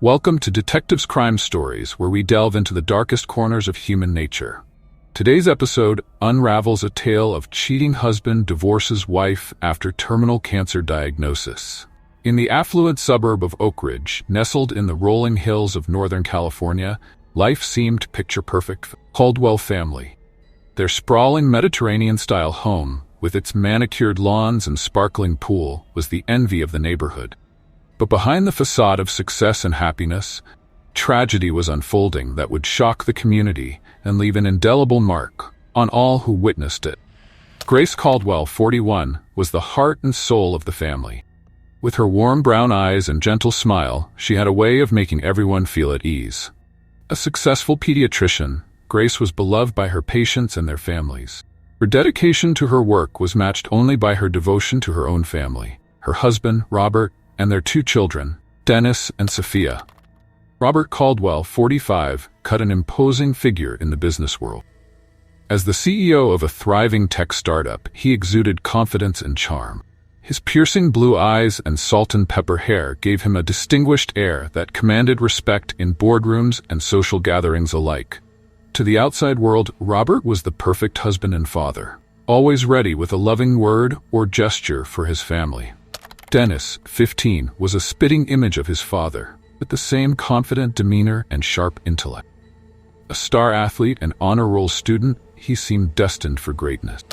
Welcome to Detectives Crime Stories, where we delve into the darkest corners of human nature. Today's episode unravels a tale of cheating husband divorces wife after terminal cancer diagnosis. In the affluent suburb of Oak Ridge, nestled in the rolling hills of Northern California, life seemed picture-perfect for the Caldwell family. Their sprawling Mediterranean-style home, with its manicured lawns and sparkling pool, was the envy of the neighborhood. But behind the facade of success and happiness, tragedy was unfolding that would shock the community and leave an indelible mark on all who witnessed it. Grace Caldwell, 41, was the heart and soul of the family. With her warm brown eyes and gentle smile, she had a way of making everyone feel at ease. A successful pediatrician, Grace was beloved by her patients and their families. Her dedication to her work was matched only by her devotion to her own family, her husband, Robert, and their two children, Dennis and Sophia. Robert Caldwell, 45, cut an imposing figure in the business world. As the CEO of a thriving tech startup, he exuded confidence and charm. His piercing blue eyes and salt and pepper hair gave him a distinguished air that commanded respect in boardrooms and social gatherings alike. To the outside world, Robert was the perfect husband and father, always ready with a loving word or gesture for his family. Dennis, 15, was a spitting image of his father, with the same confident demeanor and sharp intellect. A star athlete and honor roll student, he seemed destined for greatness.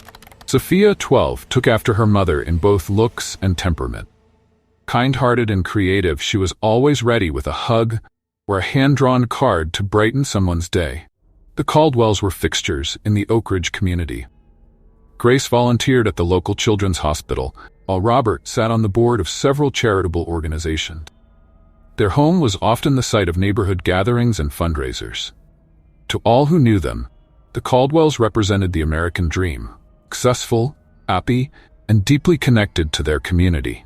Sophia, 12, took after her mother in both looks and temperament. Kind-hearted and creative, she was always ready with a hug or a hand-drawn card to brighten someone's day. The Caldwells were fixtures in the Oak Ridge community. Grace volunteered at the local children's hospital, while Robert sat on the board of several charitable organizations. Their home was often the site of neighborhood gatherings and fundraisers. To all who knew them, the Caldwells represented the American dream, successful, happy, and deeply connected to their community.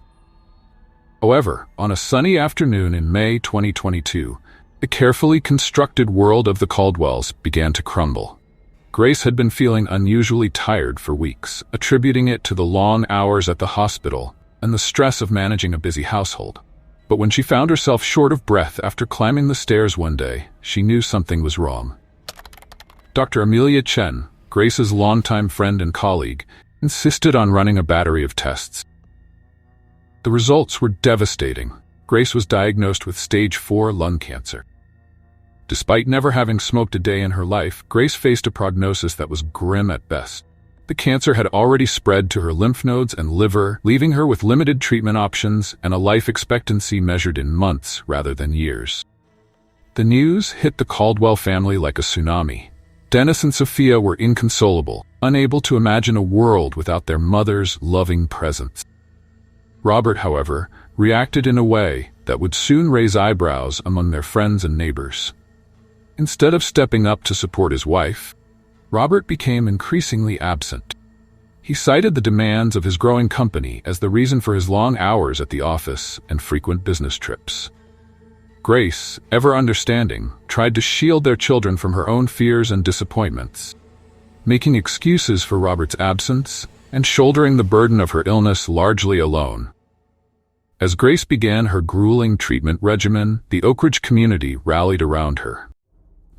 However, on a sunny afternoon in May 2022, the carefully constructed world of the Caldwells began to crumble. Grace had been feeling unusually tired for weeks, attributing it to the long hours at the hospital and the stress of managing a busy household. But when she found herself short of breath after climbing the stairs one day, she knew something was wrong. Dr. Amelia Chen, Grace's longtime friend and colleague, insisted on running a battery of tests. The results were devastating. Grace was diagnosed with stage 4 lung cancer. Despite never having smoked a day in her life, Grace faced a prognosis that was grim at best. The cancer had already spread to her lymph nodes and liver, leaving her with limited treatment options and a life expectancy measured in months rather than years. The news hit the Caldwell family like a tsunami. Dennis and Sophia were inconsolable, unable to imagine a world without their mother's loving presence. Robert, however, reacted in a way that would soon raise eyebrows among their friends and neighbors. Instead of stepping up to support his wife, Robert became increasingly absent. He cited the demands of his growing company as the reason for his long hours at the office and frequent business trips. Grace, ever understanding, tried to shield their children from her own fears and disappointments, making excuses for Robert's absence and shouldering the burden of her illness largely alone. As Grace began her grueling treatment regimen, the Oak Ridge community rallied around her.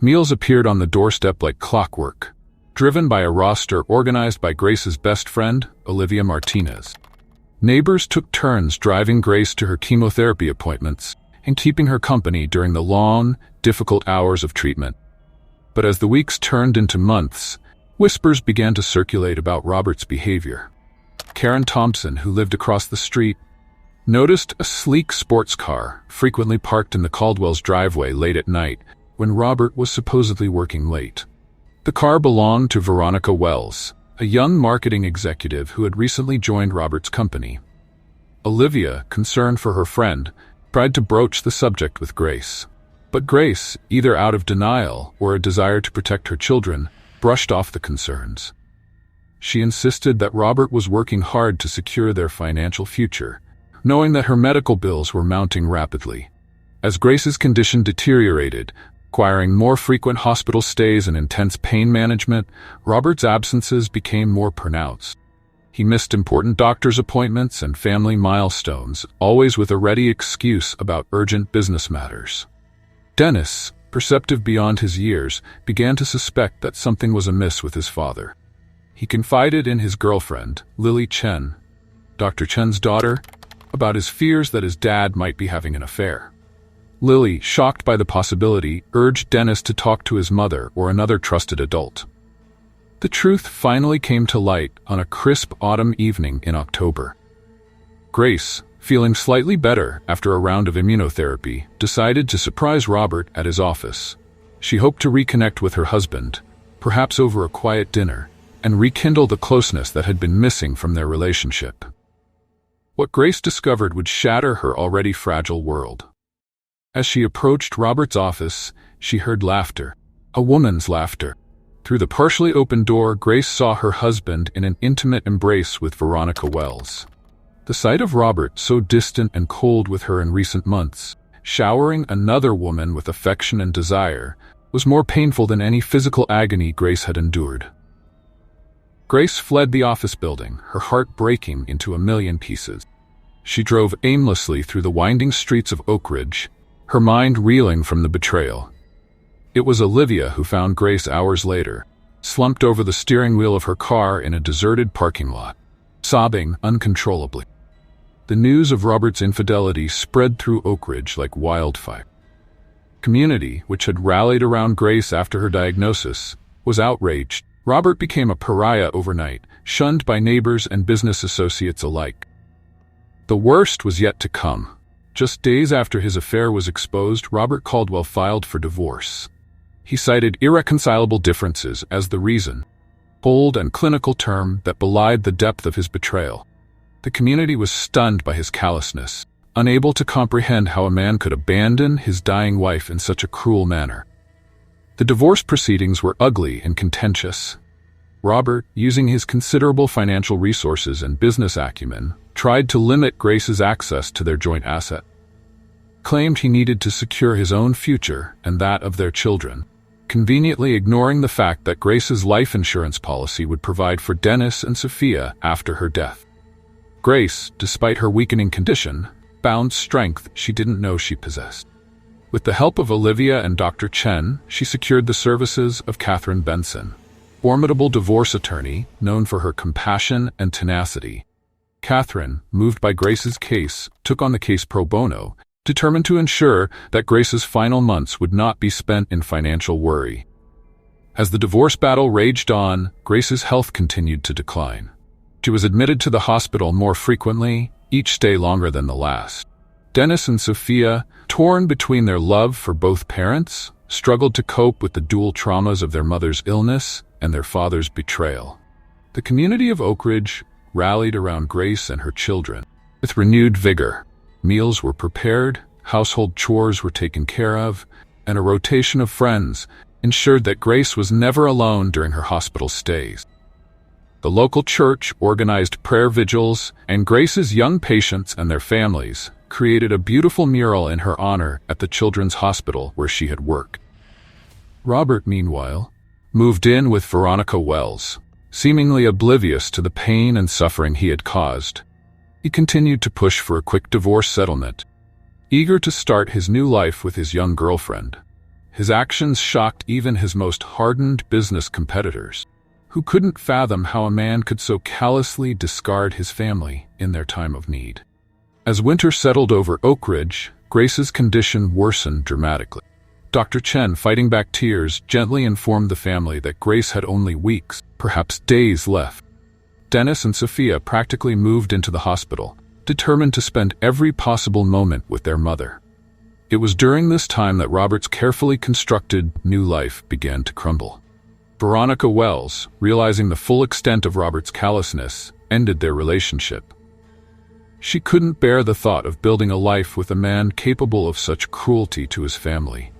Meals appeared on the doorstep like clockwork, driven by a roster organized by Grace's best friend, Olivia Martinez. Neighbors took turns driving Grace to her chemotherapy appointments and keeping her company during the long, difficult hours of treatment. But as the weeks turned into months, whispers began to circulate about Robert's behavior. Karen Thompson, who lived across the street, noticed a sleek sports car frequently parked in the Caldwell's driveway late at night when Robert was supposedly working late. The car belonged to Veronica Wells, a young marketing executive who had recently joined Robert's company. Olivia, concerned for her friend, tried to broach the subject with Grace. But Grace, either out of denial or a desire to protect her children, brushed off the concerns. She insisted that Robert was working hard to secure their financial future, knowing that her medical bills were mounting rapidly. As Grace's condition deteriorated, requiring more frequent hospital stays and intense pain management, Robert's absences became more pronounced. He missed important doctor's appointments and family milestones, always with a ready excuse about urgent business matters. Dennis, perceptive beyond his years, began to suspect that something was amiss with his father. He confided in his girlfriend, Lily Chen, Dr. Chen's daughter, about his fears that his dad might be having an affair. Lily, shocked by the possibility, urged Dennis to talk to his mother or another trusted adult. The truth finally came to light on a crisp autumn evening in October. Grace, feeling slightly better after a round of immunotherapy, decided to surprise Robert at his office. She hoped to reconnect with her husband, perhaps over a quiet dinner, and rekindle the closeness that had been missing from their relationship. What Grace discovered would shatter her already fragile world. As she approached Robert's office, she heard laughter, a woman's laughter. Through the partially open door, Grace saw her husband in an intimate embrace with Veronica Wells. The sight of Robert, so distant and cold with her in recent months, showering another woman with affection and desire, was more painful than any physical agony Grace had endured. Grace fled the office building, her heart breaking into a million pieces. She drove aimlessly through the winding streets of Oak Ridge, her mind reeling from the betrayal. It was Olivia who found Grace hours later, slumped over the steering wheel of her car in a deserted parking lot, sobbing uncontrollably. The news of Robert's infidelity spread through Oak Ridge like wildfire. Community, which had rallied around Grace after her diagnosis, was outraged. Robert became a pariah overnight, shunned by neighbors and business associates alike. The worst was yet to come. Just days after his affair was exposed, Robert Caldwell filed for divorce. He cited irreconcilable differences as the reason, bold and clinical term that belied the depth of his betrayal. The community was stunned by his callousness, unable to comprehend how a man could abandon his dying wife in such a cruel manner. The divorce proceedings were ugly and contentious. Robert, using his considerable financial resources and business acumen, tried to limit Grace's access to their joint asset. Claimed he needed to secure his own future and that of their children, conveniently ignoring the fact that Grace's life insurance policy would provide for Dennis and Sophia after her death. Grace, despite her weakening condition, found strength she didn't know she possessed. With the help of Olivia and Dr. Chen, she secured the services of Catherine Benson, formidable divorce attorney known for her compassion and tenacity. Catherine, moved by Grace's case, took on the case pro bono, determined to ensure that Grace's final months would not be spent in financial worry. As the divorce battle raged on, Grace's health continued to decline. She was admitted to the hospital more frequently, each stay longer than the last. Dennis and Sophia, torn between their love for both parents, struggled to cope with the dual traumas of their mother's illness and their father's betrayal. The community of Oak Ridge rallied around Grace and her children. With renewed vigor, meals were prepared, household chores were taken care of, and a rotation of friends ensured that Grace was never alone during her hospital stays. The local church organized prayer vigils, and Grace's young patients and their families created a beautiful mural in her honor at the children's hospital where she had worked. Robert, meanwhile, moved in with Veronica Wells, seemingly oblivious to the pain and suffering he had caused. He continued to push for a quick divorce settlement, eager to start his new life with his young girlfriend. His actions shocked even his most hardened business competitors, who couldn't fathom how a man could so callously discard his family in their time of need. As winter settled over Oak Ridge, Grace's condition worsened dramatically. Dr. Chen, fighting back tears, gently informed the family that Grace had only weeks, perhaps days left. Dennis and Sophia practically moved into the hospital, determined to spend every possible moment with their mother. It was during this time that Robert's carefully constructed new life began to crumble. Veronica Wells, realizing the full extent of Robert's callousness, ended their relationship. She couldn't bear the thought of building a life with a man capable of such cruelty to his family.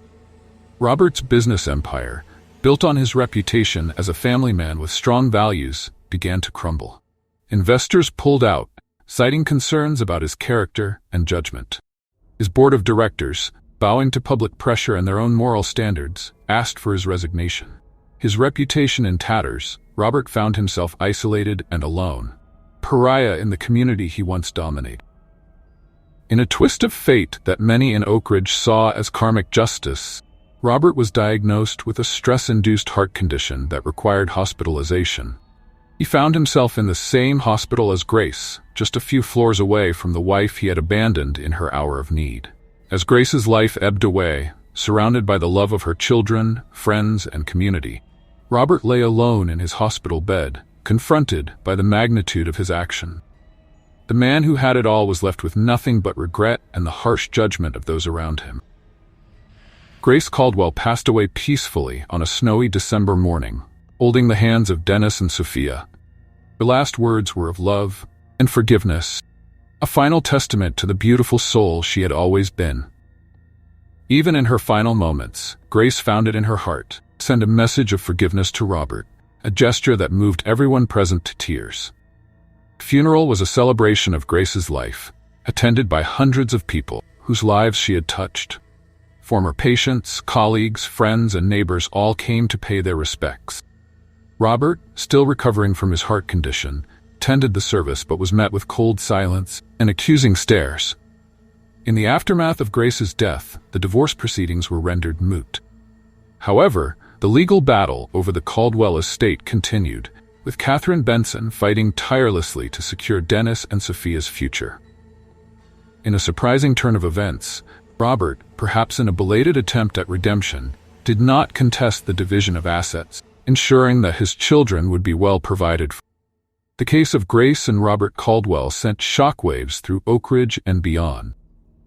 Robert's business empire, built on his reputation as a family man with strong values, began to crumble. Investors pulled out, citing concerns about his character and judgment. His board of directors, bowing to public pressure and their own moral standards, asked for his resignation. His reputation in tatters, Robert found himself isolated and alone, pariah in the community he once dominated. In a twist of fate that many in Oak Ridge saw as karmic justice, Robert was diagnosed with a stress-induced heart condition that required hospitalization. He found himself in the same hospital as Grace, just a few floors away from the wife he had abandoned in her hour of need. As Grace's life ebbed away, surrounded by the love of her children, friends, and community, Robert lay alone in his hospital bed, confronted by the magnitude of his action. The man who had it all was left with nothing but regret and the harsh judgment of those around him. Grace Caldwell passed away peacefully on a snowy December morning, holding the hands of Dennis and Sophia. Her last words were of love and forgiveness, a final testament to the beautiful soul she had always been. Even in her final moments, Grace found it in her heart to send a message of forgiveness to Robert, a gesture that moved everyone present to tears. The funeral was a celebration of Grace's life, attended by hundreds of people whose lives she had touched. Former patients, colleagues, friends, and neighbors all came to pay their respects. Robert, still recovering from his heart condition, attended the service but was met with cold silence and accusing stares. In the aftermath of Grace's death, the divorce proceedings were rendered moot. However, the legal battle over the Caldwell estate continued, with Catherine Benson fighting tirelessly to secure Dennis and Sophia's future. In a surprising turn of events, Robert, perhaps in a belated attempt at redemption, did not contest the division of assets, ensuring that his children would be well provided for. The case of Grace and Robert Caldwell sent shockwaves through Oak Ridge and beyond.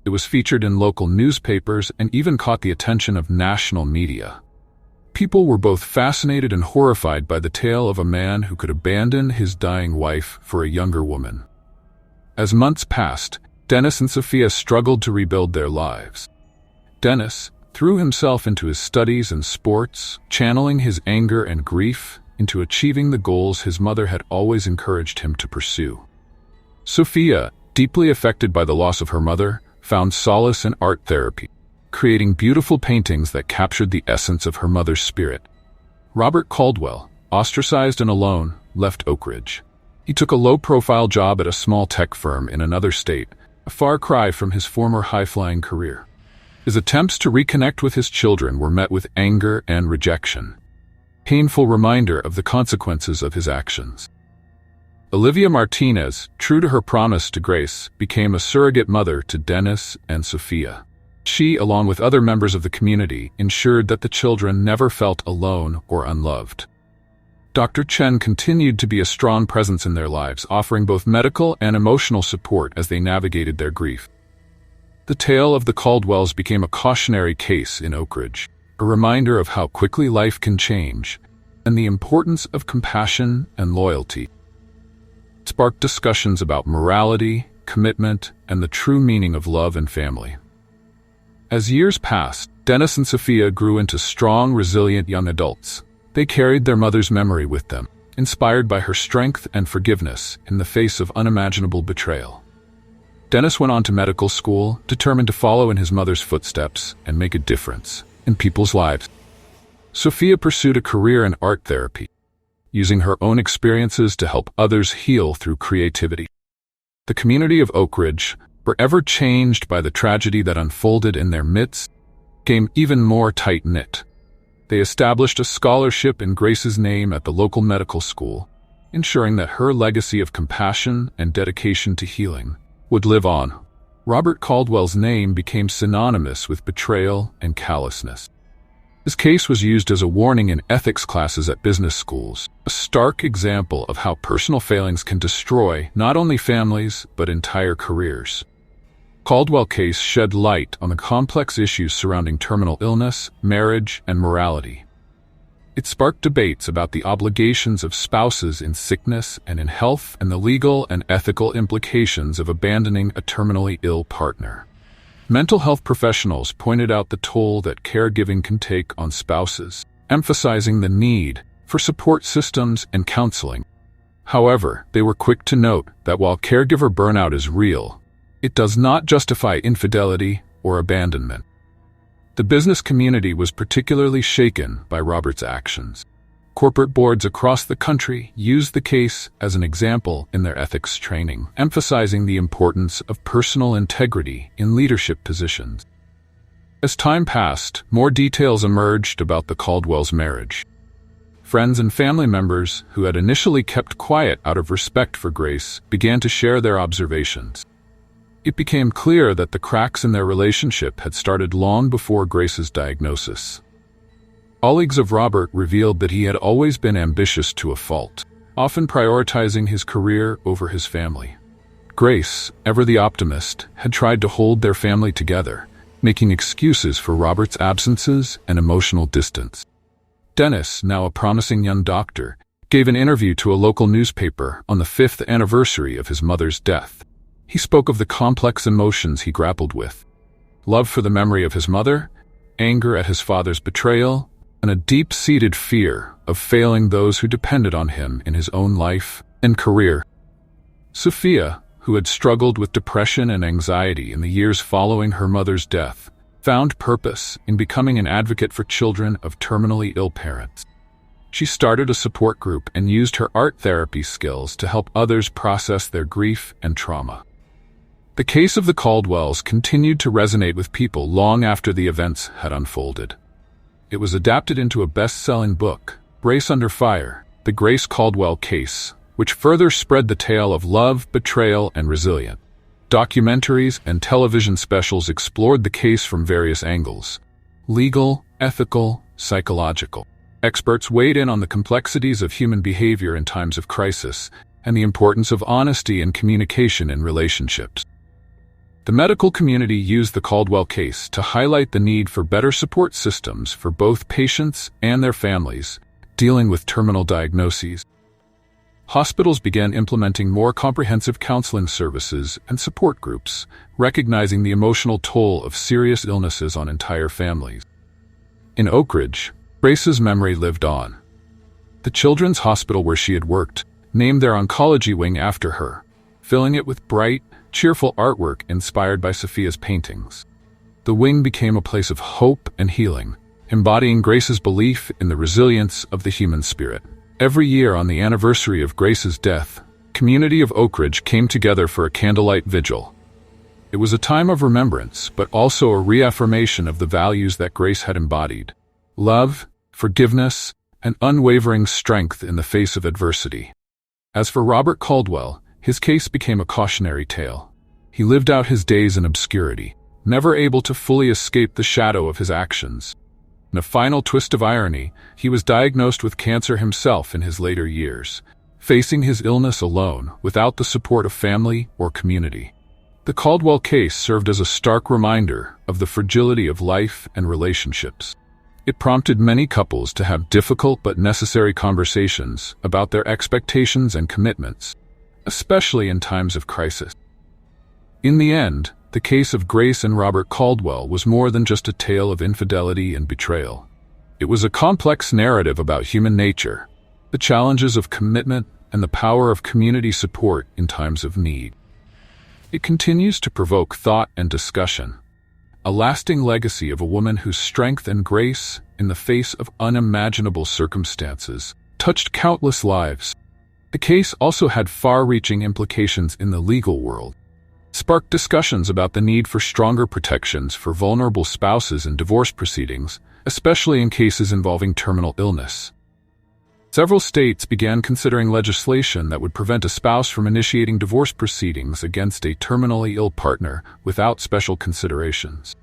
It was featured in local newspapers and even caught the attention of national media. People were both fascinated and horrified by the tale of a man who could abandon his dying wife for a younger woman. As months passed, Dennis and Sophia struggled to rebuild their lives. Dennis threw himself into his studies and sports, channeling his anger and grief into achieving the goals his mother had always encouraged him to pursue. Sophia, deeply affected by the loss of her mother, found solace in art therapy, creating beautiful paintings that captured the essence of her mother's spirit. Robert Caldwell, ostracized and alone, left Oak Ridge. He took a low-profile job at a small tech firm in another state, a far cry from his former high-flying career. His attempts to reconnect with his children were met with anger and rejection, a painful reminder of the consequences of his actions. Olivia Martinez, true to her promise to Grace, became a surrogate mother to Dennis and Sophia. She, along with other members of the community, ensured that the children never felt alone or unloved. Dr. Chen continued to be a strong presence in their lives, offering both medical and emotional support as they navigated their grief. The tale of the Caldwells became a cautionary case in Oak Ridge, a reminder of how quickly life can change and the importance of compassion and loyalty. It sparked discussions about morality, commitment, and the true meaning of love and family. As years passed, Dennis and Sophia grew into strong, resilient young adults. They carried their mother's memory with them, inspired by her strength and forgiveness in the face of unimaginable betrayal. Dennis went on to medical school, determined to follow in his mother's footsteps and make a difference in people's lives. Sophia pursued a career in art therapy, using her own experiences to help others heal through creativity. The community of Oak Ridge, forever changed by the tragedy that unfolded in their midst, became even more tight-knit. They established a scholarship in Grace's name at the local medical school, ensuring that her legacy of compassion and dedication to healing would live on. Robert Caldwell's name became synonymous with betrayal and callousness. His case was used as a warning in ethics classes at business schools, a stark example of how personal failings can destroy not only families but entire careers. Caldwell case shed light on the complex issues surrounding terminal illness, marriage, and morality. It sparked debates about the obligations of spouses in sickness and in health and the legal and ethical implications of abandoning a terminally ill partner. Mental health professionals pointed out the toll that caregiving can take on spouses, emphasizing the need for support systems and counseling. However, they were quick to note that while caregiver burnout is real, it does not justify infidelity or abandonment. The business community was particularly shaken by Robert's actions. Corporate boards across the country used the case as an example in their ethics training, emphasizing the importance of personal integrity in leadership positions. As time passed, more details emerged about the Caldwells' marriage. Friends and family members who had initially kept quiet out of respect for Grace began to share their observations. It became clear that the cracks in their relationship had started long before Grace's diagnosis. Colleagues of Robert revealed that he had always been ambitious to a fault, often prioritizing his career over his family. Grace, ever the optimist, had tried to hold their family together, making excuses for Robert's absences and emotional distance. Dennis, now a promising young doctor, gave an interview to a local newspaper on the 5th anniversary of his mother's death. He spoke of the complex emotions he grappled with: love for the memory of his mother, anger at his father's betrayal, and a deep-seated fear of failing those who depended on him in his own life and career. Sophia, who had struggled with depression and anxiety in the years following her mother's death, found purpose in becoming an advocate for children of terminally ill parents. She started a support group and used her art therapy skills to help others process their grief and trauma. The case of the Caldwells continued to resonate with people long after the events had unfolded. It was adapted into a best-selling book, Grace Under Fire: The Grace Caldwell Case, which further spread the tale of love, betrayal, and resilience. Documentaries and television specials explored the case from various angles: legal, ethical, psychological. Experts weighed in on the complexities of human behavior in times of crisis and the importance of honesty and communication in relationships. The medical community used the Caldwell case to highlight the need for better support systems for both patients and their families dealing with terminal diagnoses. Hospitals began implementing more comprehensive counseling services and support groups, recognizing the emotional toll of serious illnesses on entire families. In Oak Ridge, Grace's memory lived on. The Children's Hospital where she had worked named their oncology wing after her, filling it with bright, cheerful artwork inspired by Sophia's paintings. The wing became a place of hope and healing, embodying Grace's belief in the resilience of the human spirit. Every year on the anniversary of Grace's death, the community of Oak Ridge came together for a candlelight vigil. It was a time of remembrance, but also a reaffirmation of the values that Grace had embodied: love, forgiveness, and unwavering strength in the face of adversity. As for Robert Caldwell, his case became a cautionary tale. He lived out his days in obscurity, never able to fully escape the shadow of his actions. In a final twist of irony, he was diagnosed with cancer himself in his later years, facing his illness alone, without the support of family or community. The Caldwell case served as a stark reminder of the fragility of life and relationships. It prompted many couples to have difficult but necessary conversations about their expectations and commitments, especially in times of crisis. In the end, the case of Grace and Robert Caldwell was more than just a tale of infidelity and betrayal. It was a complex narrative about human nature, the challenges of commitment, and the power of community support in times of need. It continues to provoke thought and discussion, a lasting legacy of a woman whose strength and grace, in the face of unimaginable circumstances, touched countless lives. The case also had far-reaching implications in the legal world. It sparked discussions about the need for stronger protections for vulnerable spouses in divorce proceedings, especially in cases involving terminal illness. Several states began considering legislation that would prevent a spouse from initiating divorce proceedings against a terminally ill partner without special considerations.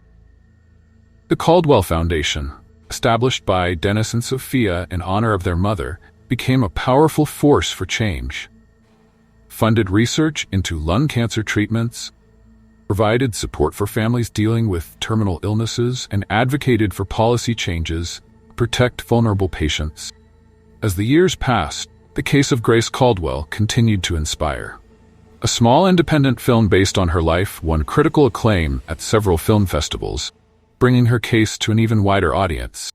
The Caldwell Foundation, established by Dennis and Sophia in honor of their mother, became a powerful force for change. Funded research into lung cancer treatments, provided support for families dealing with terminal illnesses, and advocated for policy changes to protect vulnerable patients. As the years passed, the case of Grace Caldwell continued to inspire. A small independent film based on her life won critical acclaim at several film festivals, bringing her case to an even wider audience.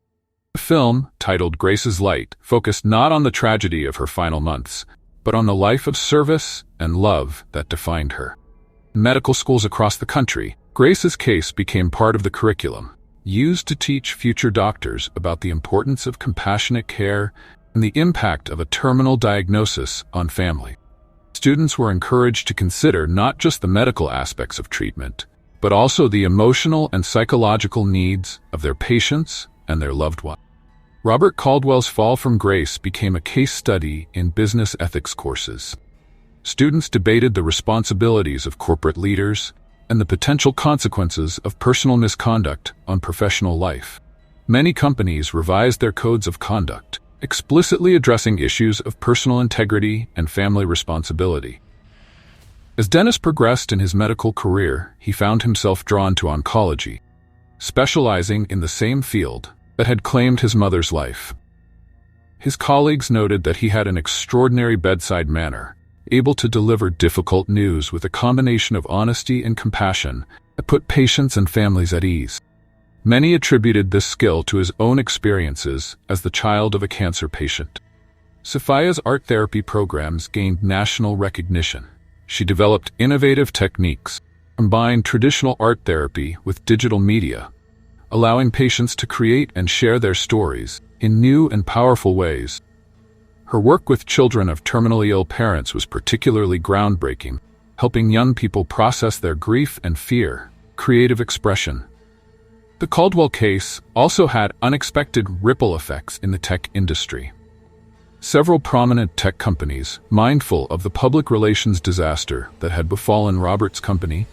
The film, titled Grace's Light, focused not on the tragedy of her final months, but on the life of service and love that defined her. In medical schools across the country, Grace's case became part of the curriculum, used to teach future doctors about the importance of compassionate care and the impact of a terminal diagnosis on family. Students were encouraged to consider not just the medical aspects of treatment, but also the emotional and psychological needs of their patients and their loved ones. Robert Caldwell's fall from grace became a case study in business ethics courses. Students debated the responsibilities of corporate leaders and the potential consequences of personal misconduct on professional life. Many companies revised their codes of conduct, explicitly addressing issues of personal integrity and family responsibility. As Dennis progressed in his medical career, he found himself drawn to oncology, specializing in the same field that had claimed his mother's life. His colleagues noted that he had an extraordinary bedside manner, able to deliver difficult news with a combination of honesty and compassion that put patients and families at ease. Many attributed this skill to his own experiences as the child of a cancer patient. Sophia's art therapy programs gained national recognition. She developed innovative techniques, combined traditional art therapy with digital media, allowing patients to create and share their stories in new and powerful ways. Her work with children of terminally ill parents was particularly groundbreaking, helping young people process their grief and fear, creative expression. The Caldwell case also had unexpected ripple effects in the tech industry. Several prominent tech companies, mindful of the public relations disaster that had befallen Robert's company,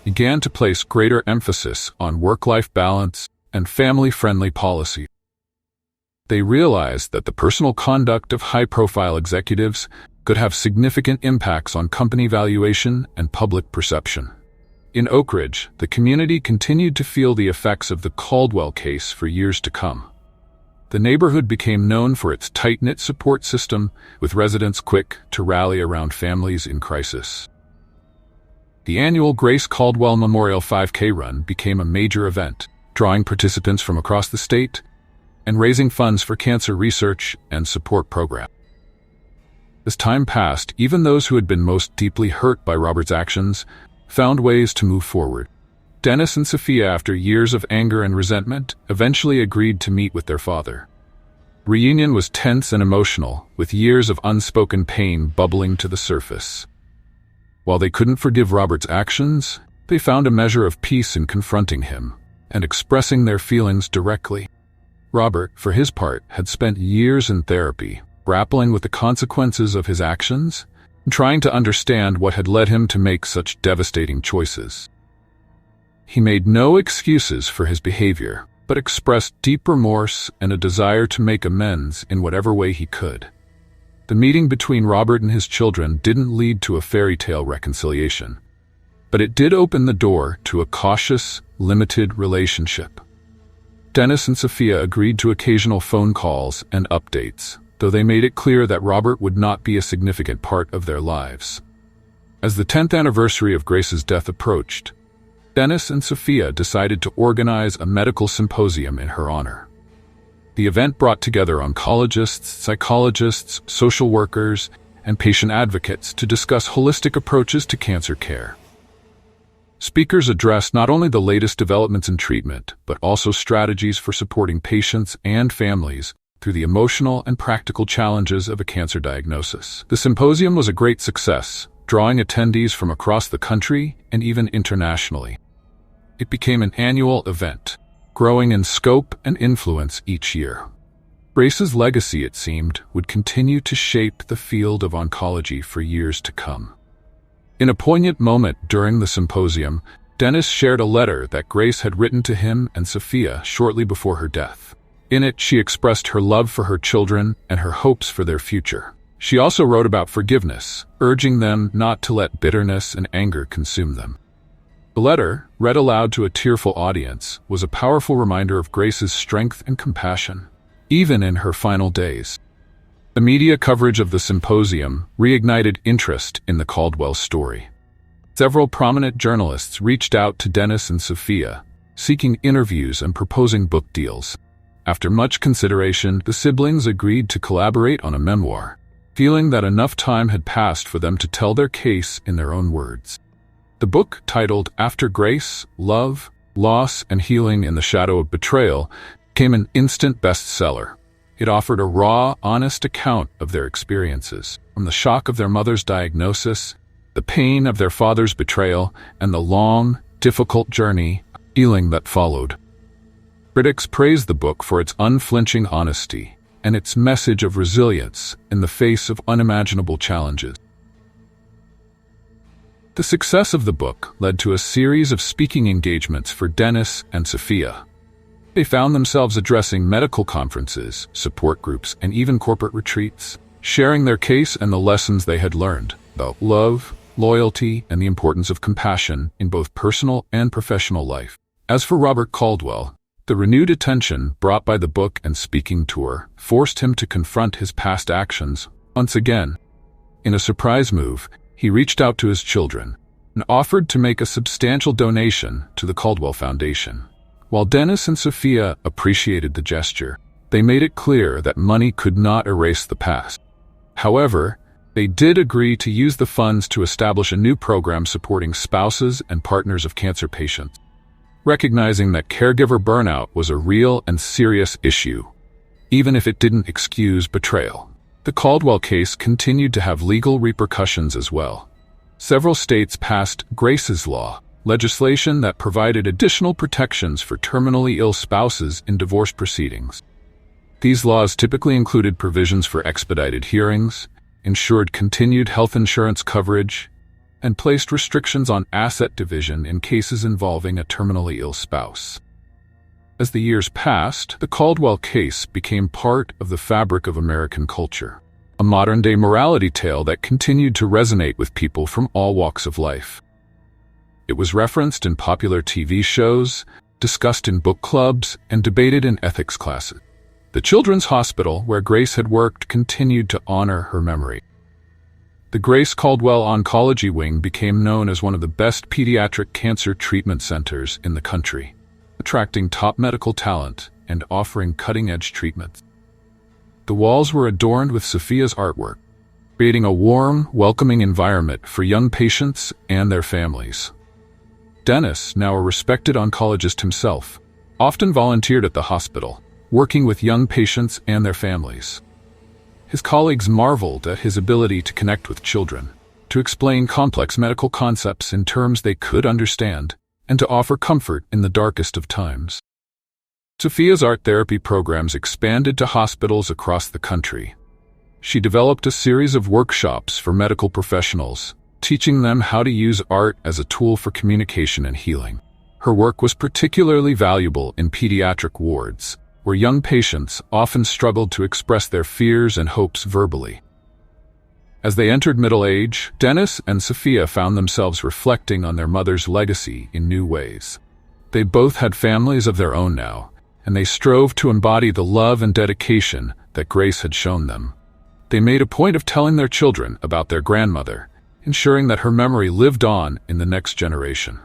began to place greater emphasis on work-life balance and family-friendly policy. They realized that the personal conduct of high-profile executives could have significant impacts on company valuation and public perception. In Oak Ridge, the community continued to feel the effects of the Caldwell case for years to come. The neighborhood became known for its tight-knit support system, with residents quick to rally around families in crisis. The annual Grace Caldwell Memorial 5K Run became a major event, drawing participants from across the state and raising funds for cancer research and support programs. As time passed, even those who had been most deeply hurt by Robert's actions found ways to move forward. Dennis and Sophia, after years of anger and resentment, eventually agreed to meet with their father. Reunion was tense and emotional, with years of unspoken pain bubbling to the surface. While they couldn't forgive Robert's actions, they found a measure of peace in confronting him and expressing their feelings directly. Robert, for his part, had spent years in therapy, grappling with the consequences of his actions and trying to understand what had led him to make such devastating choices. He made no excuses for his behavior, but expressed deep remorse and a desire to make amends in whatever way he could. The meeting between Robert and his children didn't lead to a fairy tale reconciliation, but it did open the door to a cautious, limited relationship. Dennis and Sophia agreed to occasional phone calls and updates, though they made it clear that Robert would not be a significant part of their lives. As the 10th anniversary of Grace's death approached, Dennis and Sophia decided to organize a medical symposium in her honor. The event brought together oncologists, psychologists, social workers, and patient advocates to discuss holistic approaches to cancer care. Speakers addressed not only the latest developments in treatment, but also strategies for supporting patients and families through the emotional and practical challenges of a cancer diagnosis. The symposium was a great success, drawing attendees from across the country and even internationally. It became an annual event, growing in scope and influence each year. Grace's legacy, it seemed, would continue to shape the field of oncology for years to come. In a poignant moment during the symposium, Dennis shared a letter that Grace had written to him and Sophia shortly before her death. In it, she expressed her love for her children and her hopes for their future. She also wrote about forgiveness, urging them not to let bitterness and anger consume them. The letter, read aloud to a tearful audience, was a powerful reminder of Grace's strength and compassion, even in her final days. The media coverage of the symposium reignited interest in the Caldwell story. Several prominent journalists reached out to Dennis and Sophia, seeking interviews and proposing book deals. After much consideration, the siblings agreed to collaborate on a memoir, feeling that enough time had passed for them to tell their case in their own words. The book, titled After Grace, Love, Loss, and Healing in the Shadow of Betrayal, became an instant bestseller, It offered a raw, honest account of their experiences, from the shock of their mother's diagnosis, the pain of their father's betrayal, and the long, difficult journey of healing that followed. Critics praised the book for its unflinching honesty and its message of resilience in the face of unimaginable challenges. The success of the book led to a series of speaking engagements for Dennis and Sophia. They found themselves addressing medical conferences, support groups, and even corporate retreats, sharing their case and the lessons they had learned about love, loyalty, and the importance of compassion in both personal and professional life. As for Robert Caldwell, the renewed attention brought by the book and speaking tour forced him to confront his past actions once again. In a surprise move, he reached out to his children and offered to make a substantial donation to the Caldwell Foundation. While Dennis and Sophia appreciated the gesture, they made it clear that money could not erase the past. However, they did agree to use the funds to establish a new program supporting spouses and partners of cancer patients, recognizing that caregiver burnout was a real and serious issue, even if it didn't excuse betrayal. The Caldwell case continued to have legal repercussions as well. Several states passed Grace's Law, legislation that provided additional protections for terminally ill spouses in divorce proceedings. These laws typically included provisions for expedited hearings, ensured continued health insurance coverage, and placed restrictions on asset division in cases involving a terminally ill spouse. As the years passed, the Caldwell case became part of the fabric of American culture, a modern-day morality tale that continued to resonate with people from all walks of life. It was referenced in popular TV shows, discussed in book clubs, and debated in ethics classes. The Children's Hospital, where Grace had worked, continued to honor her memory. The Grace Caldwell Oncology Wing became known as one of the best pediatric cancer treatment centers in the country, attracting top medical talent and offering cutting-edge treatments. The walls were adorned with Sophia's artwork, creating a warm, welcoming environment for young patients and their families. Dennis, now a respected oncologist himself, often volunteered at the hospital, working with young patients and their families. His colleagues marveled at his ability to connect with children, to explain complex medical concepts in terms they could understand, and to offer comfort in the darkest of times. Sophia's art therapy programs expanded to hospitals across the country. She developed a series of workshops for medical professionals, teaching them how to use art as a tool for communication and healing. Her work was particularly valuable in pediatric wards, where young patients often struggled to express their fears and hopes verbally. As they entered middle age, Dennis and Sophia found themselves reflecting on their mother's legacy in new ways. They both had families of their own now, and they strove to embody the love and dedication that Grace had shown them. They made a point of telling their children about their grandmother, ensuring that her memory lived on in the next generation.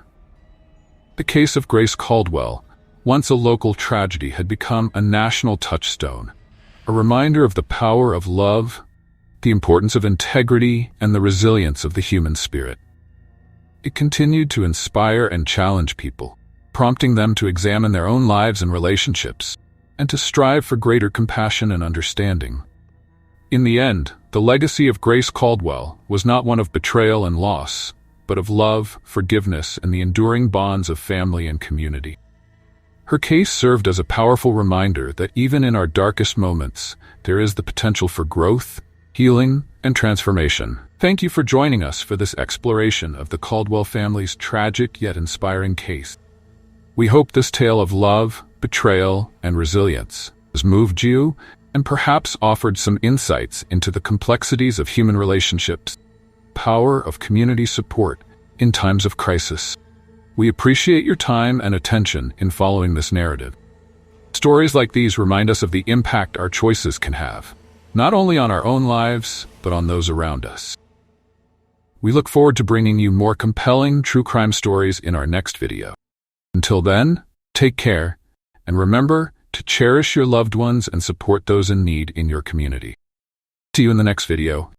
The case of Grace Caldwell, once a local tragedy, had become a national touchstone, a reminder of the power of love, the importance of integrity, and the resilience of the human spirit. It continued to inspire and challenge people, prompting them to examine their own lives and relationships, and to strive for greater compassion and understanding. In the end, the legacy of Grace Caldwell was not one of betrayal and loss, but of love, forgiveness, and the enduring bonds of family and community. Her case served as a powerful reminder that even in our darkest moments, there is the potential for growth, healing, and transformation. Thank you for joining us for this exploration of the Caldwell family's tragic yet inspiring case. We hope this tale of love, betrayal, and resilience has moved you and perhaps offered some insights into the complexities of human relationships, power of community support in times of crisis. We appreciate your time and attention in following this narrative. Stories like these remind us of the impact our choices can have, not only on our own lives, but on those around us. We look forward to bringing you more compelling true crime stories in our next video. Until then, take care, and remember to cherish your loved ones and support those in need in your community. See you in the next video.